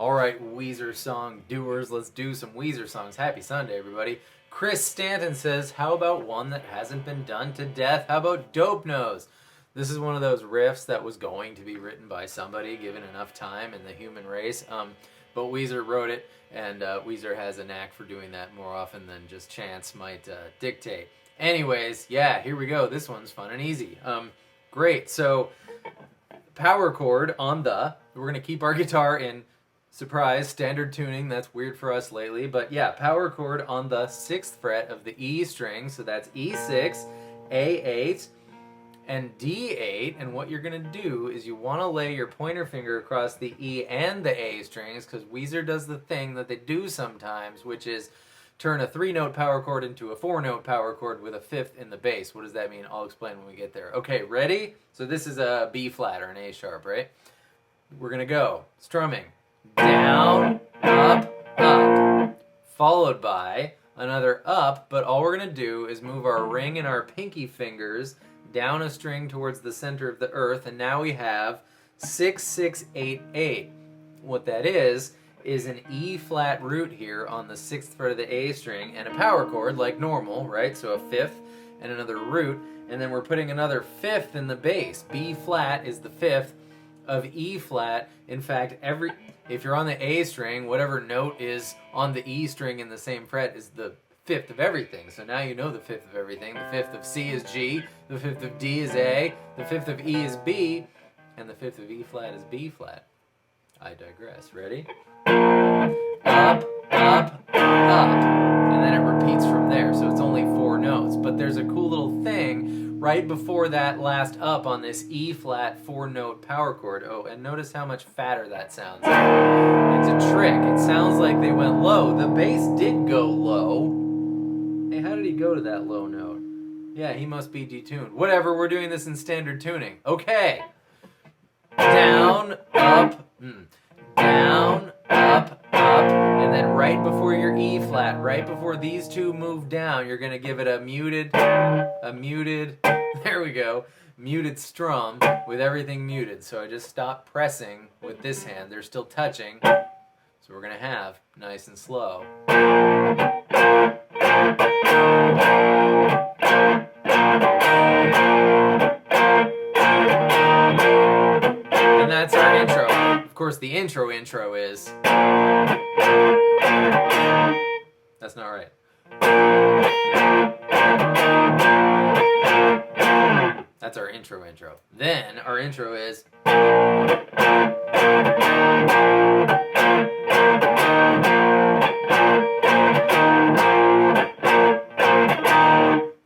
All right, Weezer song doers, let's do some Weezer songs. Happy Sunday, everybody. Chris Stanton says, how about one that hasn't been done to death? How about Dope Nose? This is one of those riffs that was going to be written by somebody given enough time in the human race. But Weezer wrote it, and Weezer has a knack for doing that more often than just chance might dictate. Anyways, yeah, here we go. This one's fun and easy. Great. So, power chord on the. We're going to keep our guitar in, surprise, standard tuning. That's weird for us lately. But yeah, power chord on the 6th fret of the E string. So that's E6, A8, and D8. And what you're going to do is you want to lay your pointer finger across the E and the A strings, because Weezer does the thing that they do sometimes, which is turn a 3-note power chord into a 4-note power chord with a 5th in the bass. What does that mean? I'll explain when we get there. Okay, ready? So this is a B flat or an A sharp, right? We're going to go strumming down, up, up, followed by another up, but all we're going to do is move our ring and our pinky fingers down a string towards the center of the earth, and now we have 6, 6, 8, 8. What that is an E flat root here on the 6th fret of the A string and a power chord like normal, right? So a 5th and another root, and then we're putting another 5th in the bass. B flat is the 5th of E flat. In fact, if you're on the A string, whatever note is on the E string in the same fret is the 5th of everything. So now you know the 5th of everything. The 5th of C is G, the 5th of D is A, the 5th of E is B, and the 5th of E flat is B flat. I digress. Ready? Up, up, up, and then it repeats from there. So it's only 4 notes, but there's a cool little thing right before that last up on this E flat 4-note power chord. Oh, and notice how much fatter that sounds. It's a trick. It sounds like they went low. The bass did go low. Hey, how did he go to that low note? Yeah, he must be detuned. Whatever, we're doing this in standard tuning. Okay. Down, up, down, up, up, and then right before your E flat, right before these two move down, you're going to give it a muted, there we go, muted strum with everything muted. So I just stopped pressing with this hand. They're still touching. So we're going to have nice and slow. And that's our intro. Of course, the intro is... That's not right. That's our intro. Then our intro is...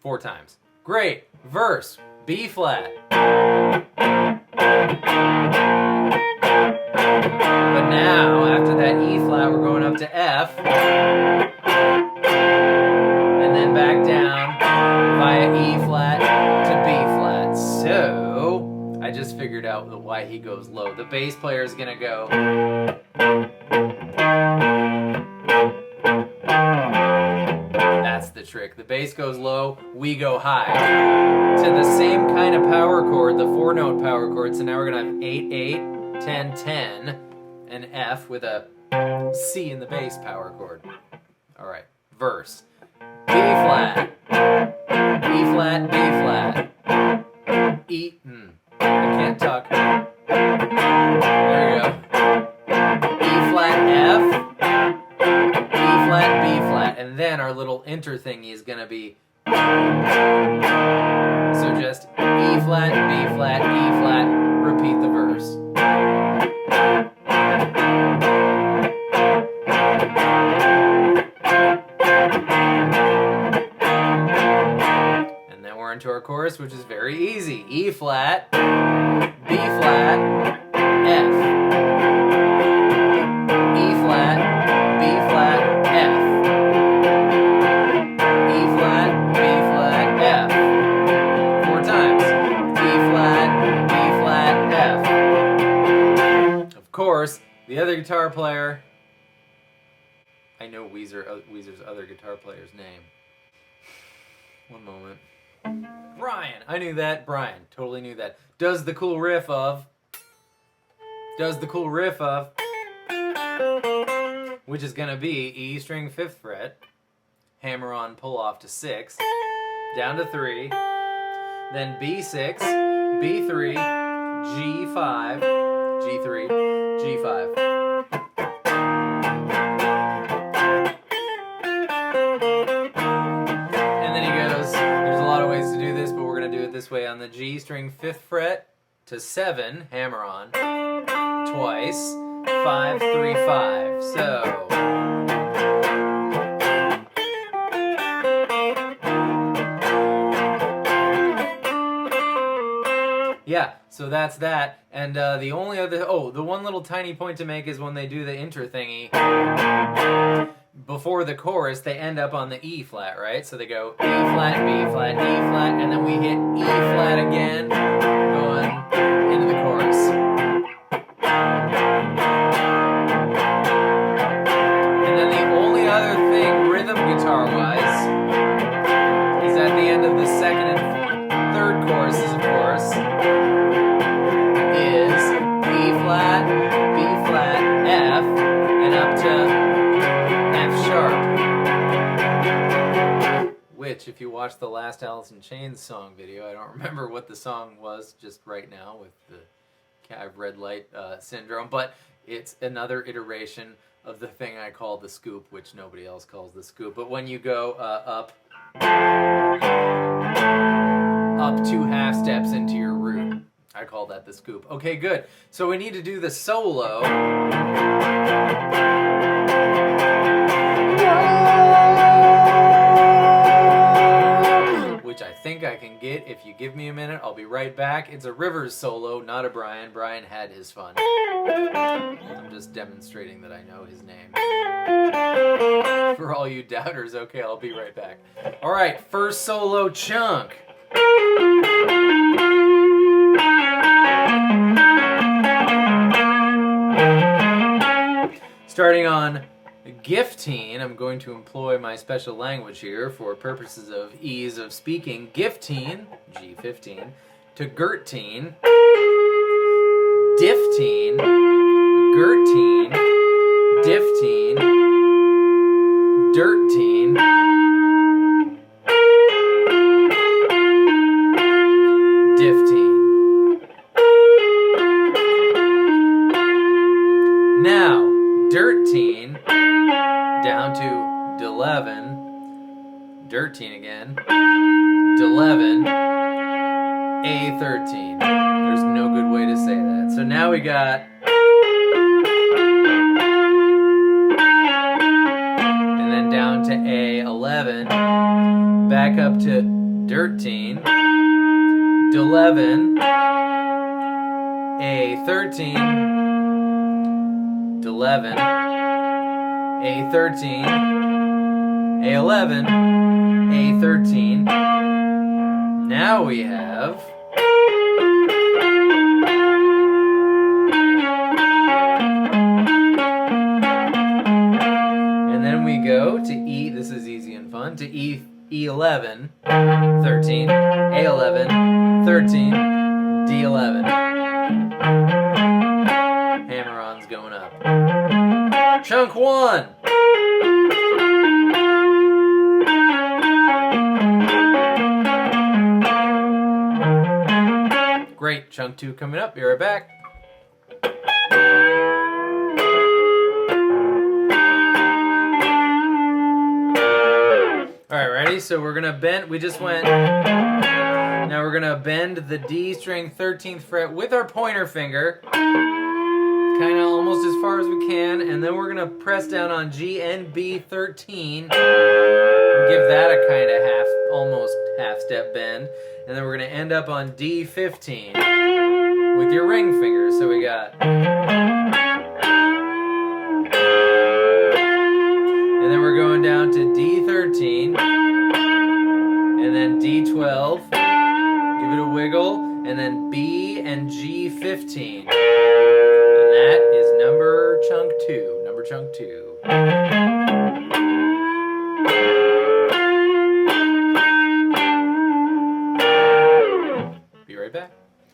4 times. Great. Verse. B flat. But now, after that E flat, we're going up to F. And then back down via E flat to B flat. So, I just figured out why he goes low. The bass player is going to go... That's the trick. The bass goes low, we go high. To the same kind of power chord, the 4-note power chord. So now we're going to have 8, 8, 10, 10, and F with a C in the bass power chord. All right, verse. B flat, E flat, B flat, E, I can't talk. There we go. E flat, F, E flat, B flat, and then our little enter thingy is going to be, so just E flat, B flat, E flat, repeat the verse. And then we're into our chorus, which is very easy. E flat, B flat, F. E flat, B flat, F. E flat, B flat, F. 4 times. E flat, B flat, F. Of course, the other guitar player... I know Weezer's other guitar player's name. One moment. Brian! I knew that. Brian. Totally knew that. Does the cool riff of... which is going to be E string 5th fret, hammer on, pull off to 6, down to 3, then B6, B3, G5, G3, G5. And then he goes, there's a lot of ways to do this, but we're going to do it this way on the G string 5th fret to 7, hammer on, twice, 5, 3, 5. So yeah, so that's that. And the only other, the one little tiny point to make is when they do the inter thingy, before the chorus, they end up on the E flat, right? So they go E flat, B flat, E flat, and then we hit E flat again, going into the chorus. And then the only other thing, rhythm guitar-wise, is at the end of the second and third choruses, of course, is B flat, B flat, F, and up to F sharp. Which, if you watch the last Alice in Chains song video, I don't remember what the song was just right now with the red light syndrome, but it's another iteration of the thing I call the scoop, which nobody else calls the scoop. But when you go up 2 half steps into your root, I call that the scoop. Okay, good. So we need to do the solo. Which I think I can get if you give me a minute. I'll be right back. It's a Rivers solo, not a Brian. Brian had his fun. I'm just demonstrating that I know his name. For all you doubters, okay, I'll be right back. All right, first solo chunk. Starting on Giftine, I'm going to employ my special language here for purposes of ease of speaking. Giftine, G15, to Gertine, Diftine, Gertine, Diftine, Dirtine, Diftine. Now, Dirtine down to D11, Dirtine again, D11, A13. There's no good way to say that. So now we got, and then down to A11, back up to Dirtine, D11, A13, D11, A13, A11, A13. Now we have and then we go to E, this is easy and fun, to E11, 13, A11, 13, D11. Hammer-on's going up. Chunk 1. Great, chunk 2 coming up. Be right back. All right, ready? So we're gonna bend. We just went. Now we're gonna bend the D string 13th fret with our pointer finger, kind of almost as far as we can, and then we're gonna press down on G and B13, and give that a kind of almost half step bend, and then we're gonna end up on D15 with your ring finger. So we got, and then we're going down to D13, and then D12, give it a wiggle, and then B and G15. That is number chunk 2. Number chunk 2. Be right back.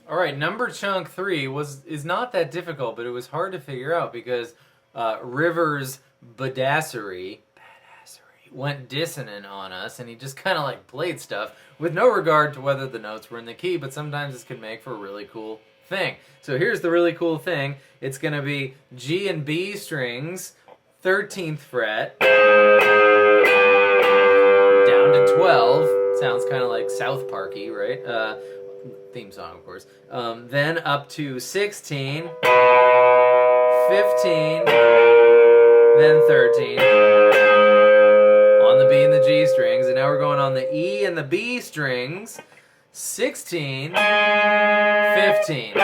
All right, number chunk 3 is not that difficult, but it was hard to figure out because Rivers Badassery went dissonant on us, and he just kind of like played stuff with no regard to whether the notes were in the key, but sometimes this can make for a really cool thing. So here's the really cool thing. It's going to be G and B strings, 13th fret, down to 12. Sounds kind of like South Parky, right? Theme song, of course. Then up to 16, 15, then 13. On the B and the G strings, and now we're going on the E and the B strings, 16, 15.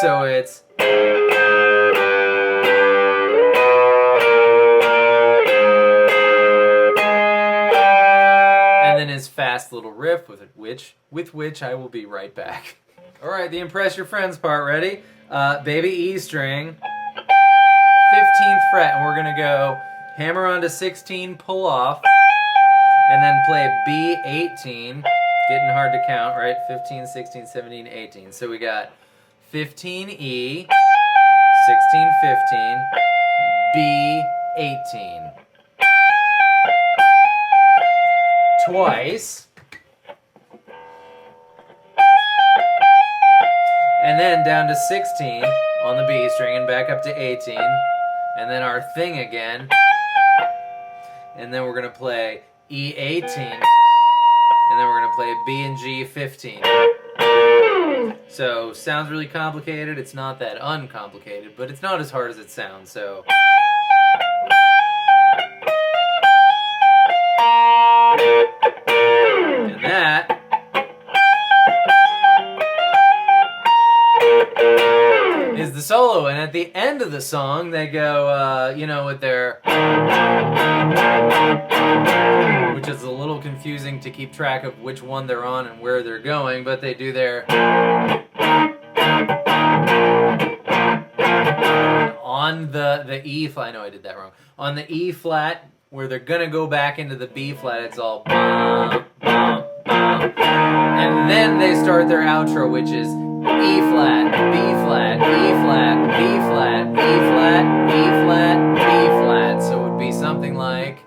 So it's... And then his fast little riff with which I will be right back. All right, the impress your friends part, ready? Baby E string, 15th fret, and we're gonna go hammer onto 16, pull off, and then play B18. Getting hard to count, right? 15, 16, 17, 18. So we got 15E, 16, 15, B18. Twice. And then down to 16 on the B string and back up to 18. And then our thing again. And then we're going to play E18, and then we're going to play B and G 15. So, sounds really complicated. It's not that uncomplicated, but it's not as hard as it sounds, so... And that... is the solo, and at the end of the song, they go, with their... which is a little confusing to keep track of which one they're on and where they're going, but they do their... on the E flat, I know I did that wrong. On the E flat, where they're gonna go back into the B flat, it's all... and then they start their outro, which is... E flat, B flat, E flat, B flat, E flat, B flat, B flat. So it would be something like...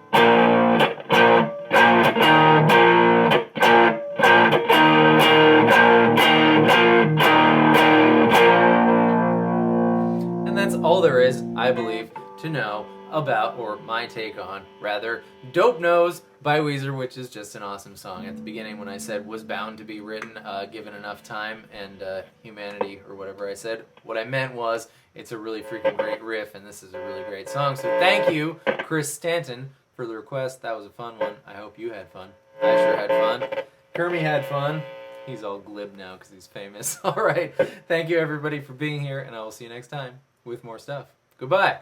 And that's all there is, I believe, to know about, or my take on, rather, Dope Nose by Weezer, which is just an awesome song. At the beginning when I said was bound to be written, given enough time and humanity, or whatever I said, what I meant was it's a really freaking great riff, and this is a really great song. So thank you, Chris Stanton, for the request. That was a fun one. I hope you had fun. I sure had fun. Kermie had fun. He's all glib now because he's famous. All right. Thank you, everybody, for being here, and I will see you next time with more stuff. Goodbye.